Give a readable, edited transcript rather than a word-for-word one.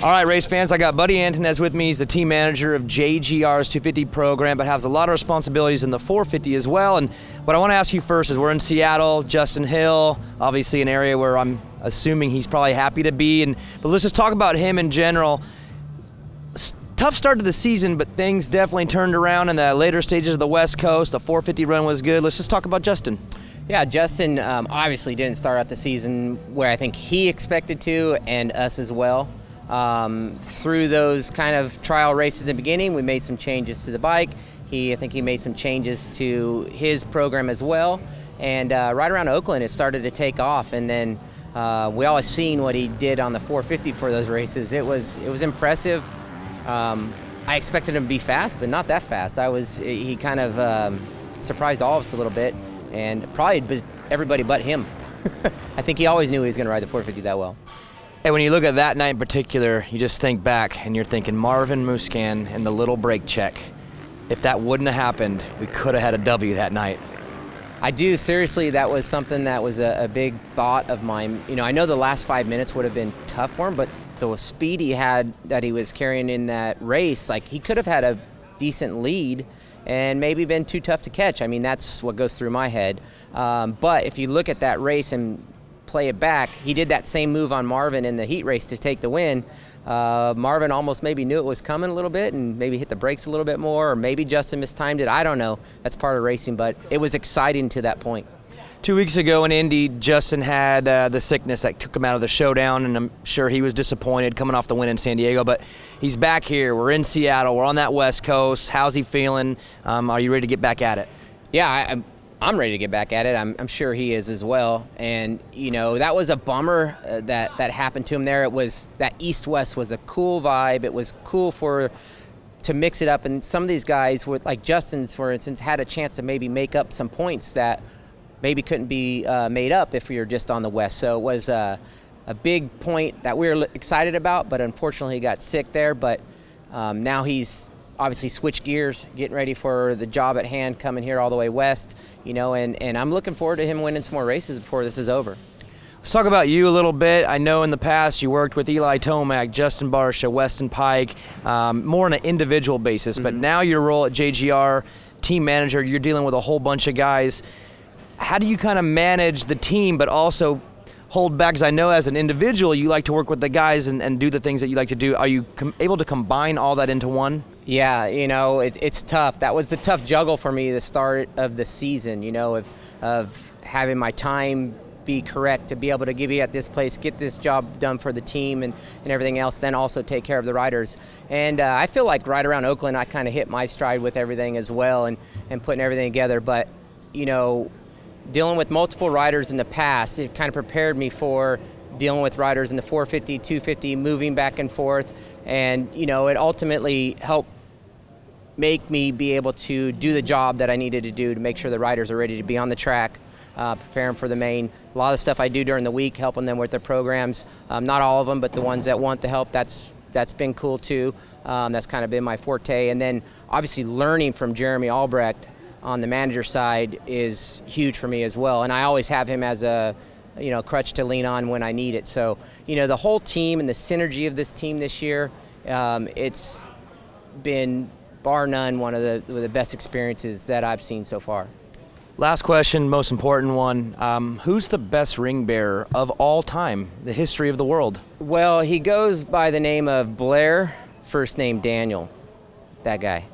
All right, race fans, I got Buddy Antunez with me. He's the team manager of JGR's 250 program, but has a lot of responsibilities in the 450 as well. And what I want to ask you first is, we're in Seattle, Justin Hill, obviously an area where I'm assuming he's probably happy to be. But let's just talk about him in general. Tough start to the season, but things definitely turned around in the later stages of the West Coast. The 450 run was good. Let's just talk about Justin. Yeah, Justin obviously didn't start out the season where I think he expected to, and us as well. Through those kind of trial races in the beginning, we made some changes to the bike. I think he made some changes to his program as well. And right around Oakland, it started to take off. And then we always seen what he did on the 450 for those races. It was impressive. I expected him to be fast, but not that fast. He kind of surprised all of us a little bit, and probably everybody but him. I think he always knew he was going to ride the 450 that well. And when you look at that night in particular, you just think back and you're thinking Marvin Musquin and the little brake check. If that wouldn't have happened, we could have had a W that night. I do, seriously, that was something that was a big thought of mine. You know, I know the last 5 minutes would have been tough for him, but the speed he had that he was carrying in that race, like, he could have had a decent lead and maybe been too tough to catch. I mean, that's what goes through my head. But if you look at that race and play it back, he did that same move on Marvin in the heat race to take the win. Marvin almost maybe knew it was coming a little bit and maybe hit the brakes a little bit more, or maybe Justin mistimed it. I don't know. That's part of racing, but it was exciting to that point. 2 weeks ago in Indy, Justin had the sickness that took him out of the showdown, and I'm sure he was disappointed coming off the win in San Diego, but he's back here. We're in Seattle. We're on that West Coast. How's he feeling? Are you ready to get back at it? Yeah, I'm ready to get back at it. I'm sure he is as well. And, you know, that was a bummer that happened to him there. It was that East-West was a cool vibe. It was cool to mix it up. And some of these guys, like Justin, for instance, had a chance to maybe make up some points that maybe couldn't be made up if you're just on the West. So it was a big point that we were excited about, but unfortunately he got sick there. But now he's obviously switched gears, getting ready for the job at hand, coming here all the way west, you know, and I'm looking forward to him winning some more races before this is over. Let's talk about you a little bit. I know in the past you worked with Eli Tomac, Justin Barsha, Weston Pike, more on an individual basis, but now your role at JGR, team manager, you're dealing with a whole bunch of guys. How do you kind of manage the team, but also hold back? Because I know as an individual, you like to work with the guys and do the things that you like to do. Are you able to combine all that into one? Yeah, you know, it's tough. That was the tough juggle for me, the start of the season, you know, of having my time be correct to be able to give you at this place, get this job done for the team and everything else, then also take care of the riders. And I feel like right around Oakland, I kind of hit my stride with everything as well and putting everything together. But, you know, dealing with multiple riders in the past, it kind of prepared me for dealing with riders in the 450, 250, moving back and forth. And, you know, it ultimately helped make me be able to do the job that I needed to do to make sure the riders are ready to be on the track, prepare them for the main. A lot of stuff I do during the week, helping them with their programs. Not all of them, but the ones that want the help, that's been cool too. That's kind of been my forte. And then obviously learning from Jeremy Albrecht on the manager side is huge for me as well. And I always have him as a, you know, crutch to lean on when I need it. So, you know, the whole team and the synergy of this team this year, it's been bar none one of the best experiences that I've seen so far. Last question, most important one. Who's the best ring bearer of all time, the history of the world? Well, he goes by the name of Blair, first name Daniel, that guy.